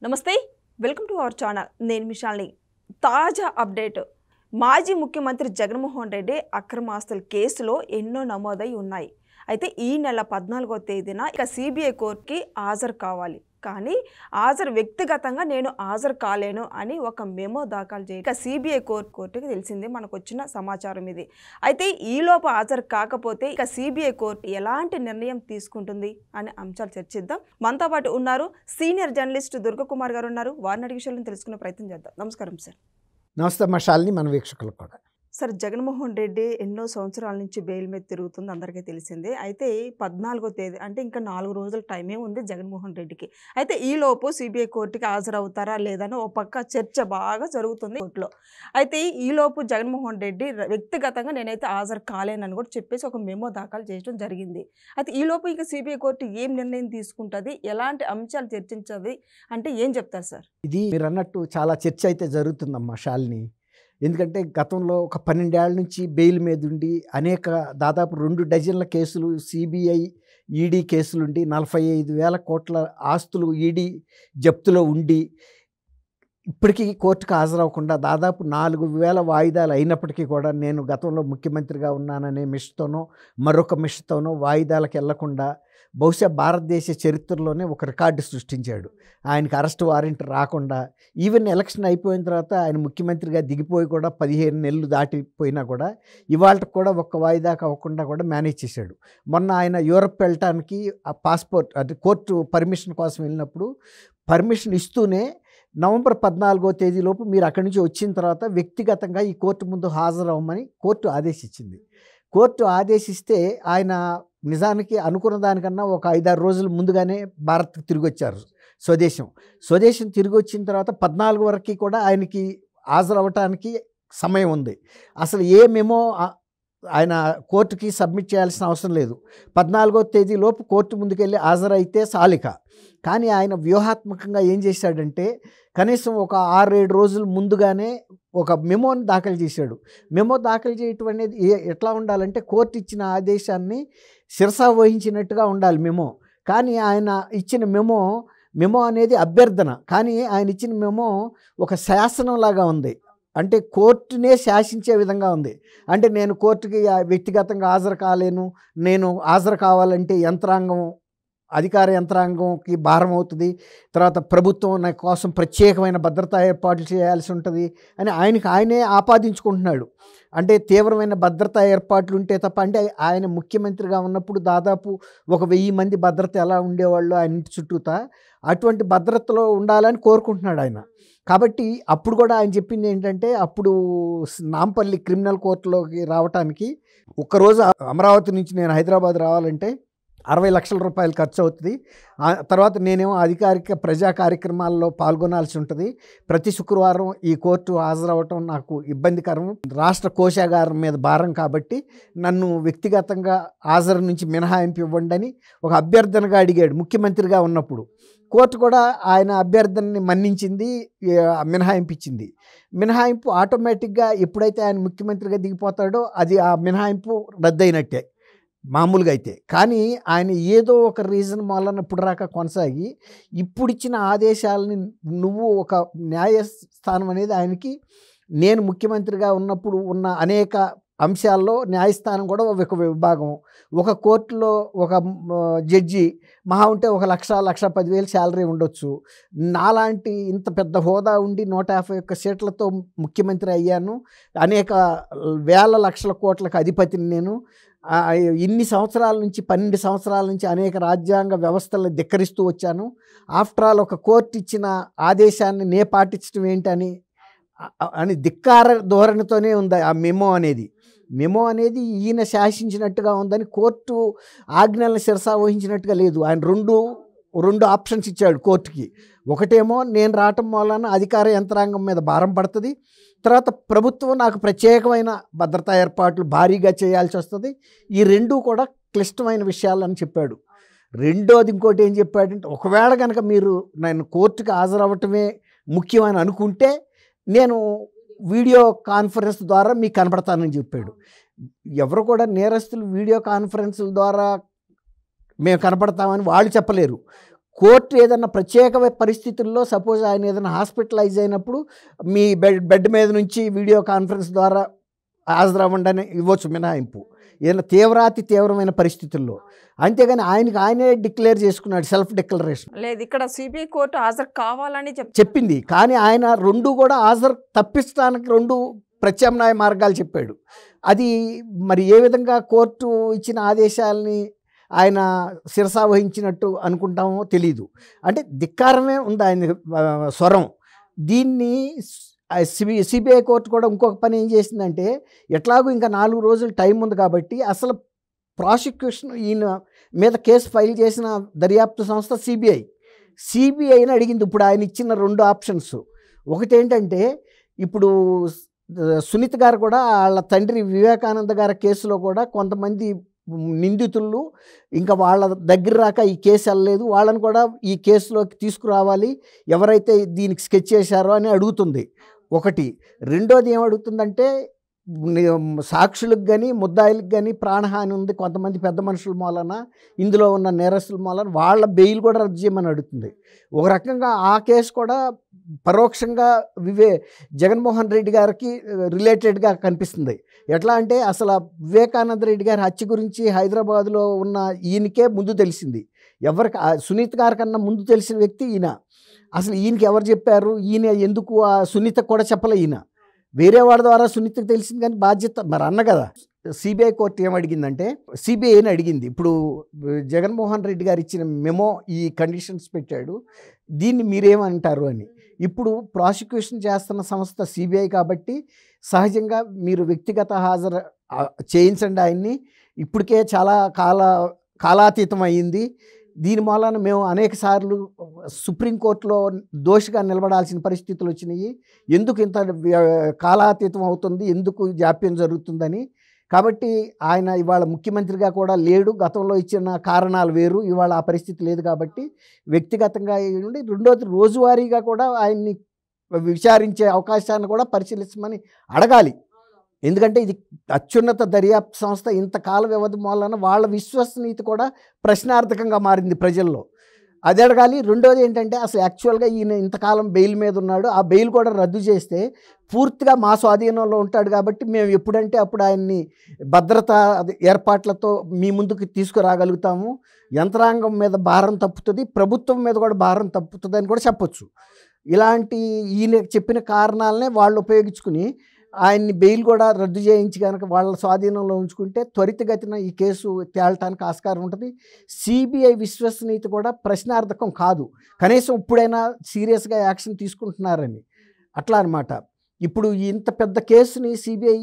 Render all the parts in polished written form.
నమస్తే welcome to our channel నేను మిషాల్ని తాజా అప్డేట్ మాజీ ముఖ్యమంత్రి జగన్మోహన్ రెడ్డి అక్రమ ఆస్తుల కేసులో ఎన్నో నమోదై ఉన్నాయి అయితే ఈ నెల 14వ తేదీన ఇక సిబిఐ కోర్టుకి హాజరు కావాలి కానీ హాజరు వ్యక్తిగతంగా నేను హాజరు కాలేను అని ఒక మెమో దాఖలు చేయాలి ఇక సిబిఐ కోర్టుకి తెలిసింది మనకు వచ్చిన సమాచారం ఇది అయితే ఈలోపు హాజరు కాకపోతే ఇక సిబిఐ కోర్టు ఎలాంటి నిర్ణయం తీసుకుంటుంది అనే అంశాలు చర్చిద్దాం మనతో పాటు ఉన్నారు సీనియర్ జర్నలిస్ట్ దుర్గకుమార్ గారు ఉన్నారు వారిని అడిగే విషయాలను తెలుసుకునే ప్రయత్నం చేద్దాం నమస్కారం సార్ నమస్తే మషాల్ని మన వీక్షకులకు కూడా సార్ జగన్మోహన్ రెడ్డి ఎన్నో సంవత్సరాల నుంచి బెయిల్ మీద తిరుగుతుంది అందరికీ తెలిసిందే అయితే 14వ తేదీ అంటే ఇంకా 4 రోజుల టైమే ఉంది జగన్మోహన్ రెడ్డికి అయితే ఈలోపు సిబిఐ కోర్టుకి హాజరవుతారా లేదని ఒక పక్క చర్చ బాగా జరుగుతుంది కోర్టులో అయితే ఈలోపు జగన్మోహన్ రెడ్డి వ్యక్తిగతంగా నేనైతే హాజరు కాలేనని కూడా చెప్పేసి ఒక మెమో దాఖలు చేయడం జరిగింది అయితే ఈలోపు ఇక సిబిఐ కోర్టు ఏం నిర్ణయం తీసుకుంటుంది ఎలాంటి అంశాలు చర్చించదు అంటే ఏం చెప్తారు సార్ ఇది మీరు అన్నట్టు చాలా చర్చ అయితే జరుగుతుందమ్మా షాల్ని ఎందుకంటే గతంలో ఒక 12 ఏళ్ల నుంచి బెయిల్ మీద ఉండి అనేక దాదాపు 2 డజన్ల కేసులు సిబిఐ ఈడీ కేసులుండి 45,000 కోట్ల ఆస్తులు ఈడీ జప్తులో ఉండి ఇప్పటికీ కోర్టుకు హాజరవ్వకుండా దాదాపు 4,000 వాయిదాలు అయినప్పటికీ కూడా నేను గతంలో ముఖ్యమంత్రిగా ఉన్నాననే మిషతోనో మరొక మిషతోనో వాయిదాలకు వెళ్లకుండా బహుశా భారతదేశ చరిత్రలోనే ఒక రికార్డు సృష్టించాడు. ఆయనకి అరెస్ట్ వారెంట్ రాకుండా ఈవెన్ ఎలక్షన్ అయిపోయిన తర్వాత ఆయన ముఖ్యమంత్రిగా దిగిపోయి కూడా 15 నెలలు దాటిపోయినా కూడా ఇవాళకి కూడా ఒక్క వాయిదాకు అవ్వకుండా కూడా మేనేజ్ చేశాడు. మొన్న ఆయన యూరప్ వెళ్ళటానికి ఆ పాస్పోర్ట్ అంటే కోర్టు పర్మిషన్ కోసం వెళ్ళినప్పుడు పర్మిషన్ ఇస్తూనే నవంబర్ 14వ తేదీలోపు మీరు అక్కడి నుంచి వచ్చిన తర్వాత వ్యక్తిగతంగా ఈ కోర్టు ముందు హాజరవ్వమని కోర్టు ఆదేశించింది. కోర్టు ఆదేశిస్తే ఆయన నిజానికి అనుకున్న దానికన్నా ఒక 5-6 రోజులు ముందుగానే భారత్కి తిరిగి వచ్చారు. స్వదేశం తిరిగి వచ్చిన తర్వాత 14 వరకు కూడా ఆయనకి హాజరవ్వటానికి సమయం ఉంది. అసలు ఏ మెమో ఆయన కోర్టుకి సబ్మిట్ చేయాల్సిన అవసరం లేదు. 14వ తేదీలోపు కోర్టు ముందుకెళ్ళి హాజరైతే సాలిక. కానీ ఆయన వ్యూహాత్మకంగా ఏం చేశాడంటే కనీసం ఒక 6-7 రోజులు ముందుగానే ఒక మెమోని దాఖలు చేశాడు. మెమో దాఖలు చేయటం అనేది ఎట్లా ఉండాలంటే కోర్టు ఇచ్చిన ఆదేశాన్ని శిరసా వహించినట్టుగా ఉండాలి మెమో. కానీ ఆయన ఇచ్చిన మెమో అనేది అభ్యర్థన, కానీ ఆయన ఇచ్చిన మెమో ఒక శాసనంలాగా ఉంది. అంటే కోర్టునే శాసించే విధంగా ఉంది. అంటే నేను కోర్టుకి వ్యక్తిగతంగా హాజరు కాలేను, నేను హాజరు కావాలంటే అధికార యంత్రాంగంకి భారం అవుతుంది, తర్వాత ప్రభుత్వం నా కోసం ప్రత్యేకమైన భద్రతా ఏర్పాట్లు చేయాల్సి ఉంటుంది అని ఆయనే ఆపాదించుకుంటున్నాడు. అంటే తీవ్రమైన భద్రతా ఏర్పాట్లు ఉంటే తప్ప, అంటే ఆయన ముఖ్యమంత్రిగా ఉన్నప్పుడు దాదాపు 1,000 మంది భద్రత ఎలా ఉండేవాళ్ళు ఆయన ఇంటి చుట్టూతా, అటువంటి భద్రతలో ఉండాలని కోరుకుంటున్నాడు ఆయన. కాబట్టి అప్పుడు కూడా ఆయన చెప్పింది ఏంటంటే అప్పుడు నాంపల్లి క్రిమినల్ కోర్టులోకి రావటానికి ఒక్కరోజు అమరావతి నుంచి నేను హైదరాబాద్ రావాలంటే 60 లక్షల రూపాయలు ఖర్చు అవుతుంది. తర్వాత నేనేమో అధికారిక ప్రజా కార్యక్రమాల్లో పాల్గొనాల్సి ఉంటుంది. ప్రతి శుక్రవారం ఈ కోర్టు హాజరవటం నాకు ఇబ్బందికరం, రాష్ట్ర కోశాగారం మీద భారం, కాబట్టి నన్ను వ్యక్తిగతంగా హాజరు నుంచి మినహాయింపు ఇవ్వండి అని ఒక అభ్యర్థనగా అడిగాడు ముఖ్యమంత్రిగా ఉన్నప్పుడు. కోర్టు కూడా ఆయన అభ్యర్థనని మన్నించింది, మినహాయింపు ఇచ్చింది. మినహాయింపు ఆటోమేటిక్గా ఎప్పుడైతే ఆయన ముఖ్యమంత్రిగా దిగిపోతాడో అది ఆ మినహాయింపు రద్దయినట్టే మామూలుగా అయితే. కానీ ఆయన ఏదో ఒక రీజన్ వలన ఇప్పుడు రాక కొనసాగి ఇప్పుడు ఇచ్చిన ఆదేశాలని నువ్వు ఒక న్యాయస్థానం అనేది ఆయనకి నేను ముఖ్యమంత్రిగా ఉన్నప్పుడు ఉన్న అనేక అంశాల్లో న్యాయస్థానం కూడా ఒక విభాగం, ఒక కోర్టులో ఒక జడ్జి మహా ఉంటే 1,00,10,000 శాలరీ ఉండొచ్చు. నాలాంటి ఇంత పెద్ద హోదా ఉండి 151 సీట్లతో ముఖ్యమంత్రి అయ్యాను, అనేక వేల లక్షల కోట్లకు అధిపతిని నేను. ఇన్ని సంవత్సరాల నుంచి 12 సంవత్సరాల నుంచి అనేక రాజ్యాంగ వ్యవస్థలను ధిక్కరిస్తూ వచ్చాను. ఆఫ్టర్ ఆల్ ఒక కోర్టు ఇచ్చిన ఆదేశాన్ని పాటించడం ఏంటని ధిక్కార ధోరణితోనే ఉంది ఆ మెమో అనేది ఈయన శాసించినట్టుగా ఉందని, కోర్టు ఆజ్ఞలను శిరసా వహించినట్టుగా లేదు. ఆయన రెండు ఆప్షన్స్ ఇచ్చాడు కోర్టుకి. ఒకటేమో నేను రావటం వలన అధికార యంత్రాంగం మీద భారం పడుతుంది, తర్వాత ప్రభుత్వం నాకు ప్రత్యేకమైన భద్రతా ఏర్పాట్లు భారీగా చేయాల్సి వస్తుంది. ఈ రెండూ కూడా క్లిష్టమైన విషయాలని చెప్పాడు. రెండోది ఇంకోటి ఏం చెప్పాడంటే ఒకవేళ కనుక మీరు నేను కోర్టుకి హాజరవ్వటమే ముఖ్యమని అనుకుంటే నేను వీడియో కాన్ఫరెన్స్ ద్వారా మీకు కనపడతానని చెప్పాడు. ఎవరు కూడా నేరస్తులు వీడియో కాన్ఫరెన్స్ల ద్వారా మేము కనపడతామని వాళ్ళు చెప్పలేరు. కోర్టు ఏదన్నా ప్రత్యేక పరిస్థితుల్లో సపోజ్ ఆయన ఏదైనా హాస్పిటలైజ్ అయినప్పుడు మీ బెడ్ మీద నుంచి వీడియో కాన్ఫరెన్స్ ద్వారా హాజరవ్వండి అని ఇవ్వచ్చు మినహాయింపు, ఏదైనా తీవ్రమైన పరిస్థితుల్లో. అంతేగాని ఆయనే డిక్లేర్ చేసుకున్నాడు, సెల్ఫ్ డిక్లరేషన్ లేదు. ఇక్కడ సిబిఐ కోర్టు హాజరు కావాలని చెప్పింది. కానీ ఆయన రెండు కూడా హాజరు తప్పించడానికి రెండు ప్రత్యామ్నాయ మార్గాలు చెప్పాడు. అది మరి ఏ విధంగా కోర్టు ఇచ్చిన ఆదేశాలని ఆయన శిరసా వహించినట్టు అనుకుంటామో తెలీదు. అంటే ధిక్కారమే ఉంది ఆయన స్వరం. దీన్ని సిబిఐ కోర్టు కూడా ఇంకొక పని ఏం చేసిందంటే, ఎట్లాగూ ఇంకా 4 రోజులు టైం ఉంది కాబట్టి అసలు ప్రాసిక్యూషన్ ఈయన మీద కేసు ఫైల్ చేసిన దర్యాప్తు సంస్థ సిబిఐని అడిగింది. ఇప్పుడు ఆయన ఇచ్చిన 2 ఆప్షన్స్. ఒకటేంటంటే, ఇప్పుడు సునీత్ గారు కూడా వాళ్ళ తండ్రి వివేకానంద గారి కేసులో కూడా కొంతమంది నిందితులు ఇంకా వాళ్ళ దగ్గర రాక ఈ కేసు వెళ్ళలేదు, వాళ్ళని కూడా ఈ కేసులోకి తీసుకురావాలి, ఎవరైతే దీనికి స్కెచ్ చేశారో అని అడుగుతుంది ఒకటి. రెండోది ఏమడుగుతుందంటే, సాక్షులకు కానీ ముద్దాయిలకు కానీ ప్రాణహాని ఉంది కొంతమంది పెద్ద మనుషుల మూలన, ఇందులో ఉన్న నేరస్తుల మూలన, వాళ్ళ బెయిల్ కూడా రద్దు చేయమని అడుగుతుంది. ఒక రకంగా ఆ కేసు కూడా పరోక్షంగా జగన్మోహన్ రెడ్డి గారికి రిలేటెడ్గా కనిపిస్తుంది. ఎట్లా అంటే, అసలు వివేకానంద రెడ్డి గారి హత్య గురించి హైదరాబాద్లో ఉన్న ఈయనకే ముందు తెలిసింది. ఎవరికి సునీత్ గారి కన్నా ముందు తెలిసిన వ్యక్తి ఈయన. అసలు ఈయనకి ఎవరు చెప్పారు, ఈయన ఎందుకు ఆ సునీత కూడా చెప్పలే, ఈయన వేరే వాడి ద్వారా సునీతకు తెలిసింది, కానీ బాధ్యత మరి అన్న కదా. సిబిఐ కోర్టు ఏమడిగిందంటే, సిబిఐని అడిగింది, ఇప్పుడు జగన్మోహన్ రెడ్డి గారు ఇచ్చిన మెమో ఈ కండిషన్స్ పెట్టాడు, దీన్ని మీరేమంటారు అని. ఇప్పుడు ప్రాసిక్యూషన్ చేస్తున్న సంస్థ సిబిఐ కాబట్టి సహజంగా మీరు వ్యక్తిగత హాజరు చేయించండి ఆయన్ని, ఇప్పటికే చాలా కాలాతీతం అయ్యింది, దీని మూలాన మేము అనేక సార్లు సుప్రీంకోర్టులో దోషిగా నిలబడాల్సిన పరిస్థితులు వచ్చినాయి, ఎందుకు ఇంత కాలాతీతం అవుతుంది, ఎందుకు జాప్యం జరుగుతుందని. కాబట్టి ఆయన ఇవాళ ముఖ్యమంత్రిగా కూడా లేడు, గతంలో ఇచ్చిన కారణాలు వేరు, ఇవాళ ఆ పరిస్థితి లేదు. కాబట్టి వ్యక్తిగతంగా ఉండి, రెండోది రోజువారీగా కూడా ఆయన్ని విచారించే అవకాశాన్ని కూడా పరిశీలించమని అడగాలి. ఎందుకంటే ఇది అత్యున్నత దర్యాప్తు సంస్థ, ఇంతకాల వ్యవధి మూలన వాళ్ళ విశ్వసనీయత కూడా ప్రశ్నార్థకంగా మారింది ప్రజల్లో, అది అడగాలి. రెండోది ఏంటంటే, అసలు యాక్చువల్గా ఈయన ఇంతకాలం బెయిల్ మీద ఉన్నాడు, ఆ బెయిల్ కూడా రద్దు చేస్తే పూర్తిగా మా స్వాధీనంలో ఉంటాడు కాబట్టి మేము ఎప్పుడంటే అప్పుడు ఆయన్ని భద్రతా ఏర్పాట్లతో మీ ముందుకు తీసుకురాగలుగుతాము, యంత్రాంగం మీద భారం తప్పుతుంది, ప్రభుత్వం మీద కూడా భారం తప్పుతుంది అని కూడా చెప్పొచ్చు. ఇలాంటి ఈయన చెప్పిన కారణాలనే వాళ్ళు ఉపయోగించుకుని ఆయన్ని బెయిల్ కూడా రద్దు చేయించి కనుక వాళ్ళ స్వాధీనంలో ఉంచుకుంటే త్వరితగతిన ఈ కేసు తేలటానికి ఆస్కారం ఉంటుంది. సిబిఐ విశ్వసనీయత కూడా ప్రశ్నార్థకం కాదు, కనీసం ఇప్పుడైనా సీరియస్గా యాక్షన్ తీసుకుంటున్నారని. అట్లా అనమాట. ఇప్పుడు ఇంత పెద్ద కేసుని సిబిఐ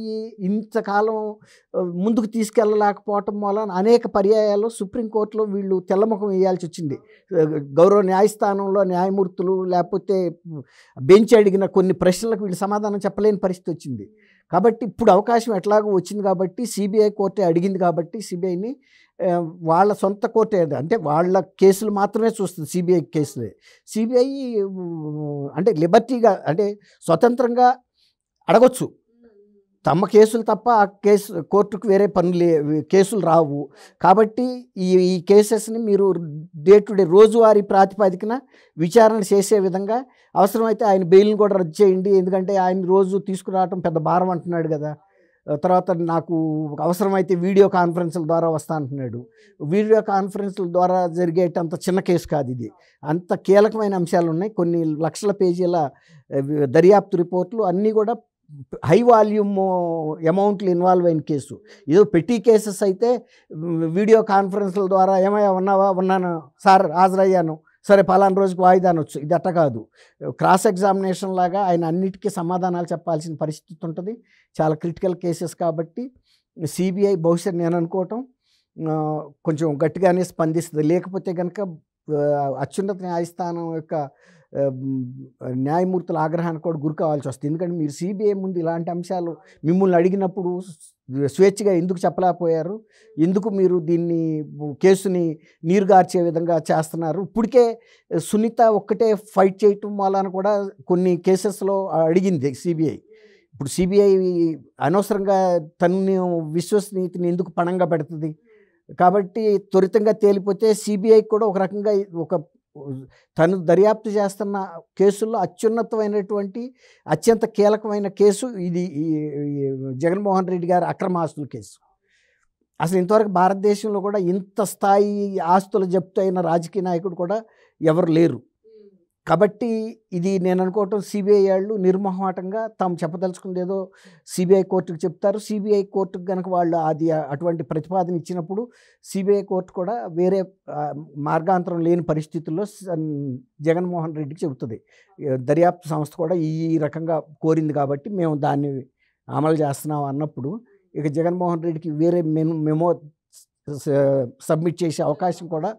ఇంతకాలం ముందుకు తీసుకెళ్ళలేకపోవటం వలన అనేక పర్యాయాలు సుప్రీంకోర్టులో వీళ్ళు తెల్లముఖం వేయాల్సి వచ్చింది. గౌరవ న్యాయస్థానంలో న్యాయమూర్తులు లేకపోతే బెంచ్ అడిగిన కొన్ని ప్రశ్నలకు వీళ్ళు సమాధానం చెప్పలేని పరిస్థితి వచ్చింది. కాబట్టి ఇప్పుడు అవకాశం ఎట్లాగో వచ్చింది కాబట్టి సిబిఐ కోర్టే అడిగింది కాబట్టి సిబిఐని వాళ్ళ సొంత కోర్టే, అంటే వాళ్ళ కేసులు మాత్రమే చూస్తుంది సిబిఐ కేసులే. సిబిఐ అంటే లిబర్టీగా, అంటే స్వతంత్రంగా అడగొచ్చు, తమ కేసులు తప్ప ఆ కోర్టుకు వేరే కేసులు రావు. కాబట్టి ఈ కేసెస్ని మీరు డే టు డే రోజువారీ ప్రాతిపదికన విచారణ చేసే విధంగా, అవసరమైతే ఆయన బెయిల్ని కూడా రద్దు చేయండి, ఎందుకంటే ఆయన రోజు తీసుకురావటం పెద్ద భారం అంటున్నాడు కదా. తర్వాత నాకు అవసరమైతే వీడియో కాన్ఫరెన్స్ల ద్వారా వస్తా అంటున్నాడు. వీడియో కాన్ఫరెన్స్ల ద్వారా జరిగేటంత చిన్న కేసు కాదు ఇది, అంత కీలకమైన అంశాలు ఉన్నాయి, కొన్ని లక్షల పేజీల దర్యాప్తు రిపోర్ట్లు అన్నీ కూడా హై వాల్యూమ్ అమౌంట్లు ఇన్వాల్వ్ అయిన కేసు. ఏదో పెట్టి కేసెస్ అయితే వీడియో కాన్ఫరెన్స్ల ద్వారా ఏమయ్యా ఉన్నాను సార్, హాజరయ్యాను, సరే పలానా రోజుకి వాయిదా అనొచ్చు. ఇది అట్ట కాదు, క్రాస్ ఎగ్జామినేషన్ లాగా ఆయన అన్నిటికీ సమాధానాలు చెప్పాల్సిన పరిస్థితి ఉంటుంది. చాలా క్రిటికల్ కేసెస్ కాబట్టి సిబిఐ బహుశా నేను అనుకోవటం కొంచెం గట్టిగానే స్పందిస్తుంది. లేకపోతే కనుక అత్యున్నత న్యాయస్థానం యొక్క న్యాయమూర్తుల ఆగ్రహానికి కూడా గురి కావాల్సి వస్తుంది. ఎందుకంటే మీరు సిబిఐ ముందు ఇలాంటి అంశాలు మిమ్మల్ని అడిగినప్పుడు స్వేచ్ఛగా ఎందుకు చెప్పలేకపోయారు, ఎందుకు మీరు దీన్ని కేసుని నీరుగార్చే విధంగా చేస్తున్నారు. ఇప్పటికే సునీత ఒక్కటే ఫైట్ చేయటం వలన కూడా కొన్ని కేసెస్లో అడిగింది సిబిఐ. ఇప్పుడు సిబిఐ అనవసరంగా తనని విశ్వసనీయతని ఎందుకు పణంగా పెడుతుంది. కాబట్టి త్వరితంగా తేలిపోతే సిబిఐకి కూడా ఒక రకంగా ఒక తను దర్యాప్తు చేస్తున్న కేసుల్లో అత్యున్నతమైనటువంటి అత్యంత కీలకమైన కేసు ఇది ఈ జగన్మోహన్ రెడ్డి గారి అక్రమ ఆస్తుల కేసు. అసలు ఇంతవరకు భారతదేశంలో కూడా ఇంత స్థాయి ఆస్తులు జప్తు అయిన రాజకీయ నాయకుడు కూడా ఎవరు లేరు. కాబట్టి ఇది నేను అనుకోవటం సిబిఐ వాళ్ళు నిర్మోహమాటంగా తాము చెప్పదలుచుకుంది ఏదో సిబిఐ కోర్టుకు చెప్తారు. సిబిఐ కోర్టుకు కనుక వాళ్ళు అది అటువంటి ప్రతిపాదన ఇచ్చినప్పుడు సిబిఐ కోర్టు కూడా వేరే మార్గాంతరం లేని పరిస్థితుల్లో జగన్మోహన్ రెడ్డికి చెబుతుంది. దర్యాప్తు సంస్థ కూడా ఈ రకంగా కోరింది కాబట్టి మేము దాన్ని అమలు చేస్తున్నాం అన్నప్పుడు ఇక జగన్మోహన్ రెడ్డికి వేరే మెమో సబ్మిట్ చేసే అవకాశం కూడా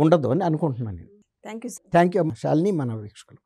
ఉండదు అని అనుకుంటున్నాను నేను. Thank you. Thank you Shalini, మన వీక్షకులు.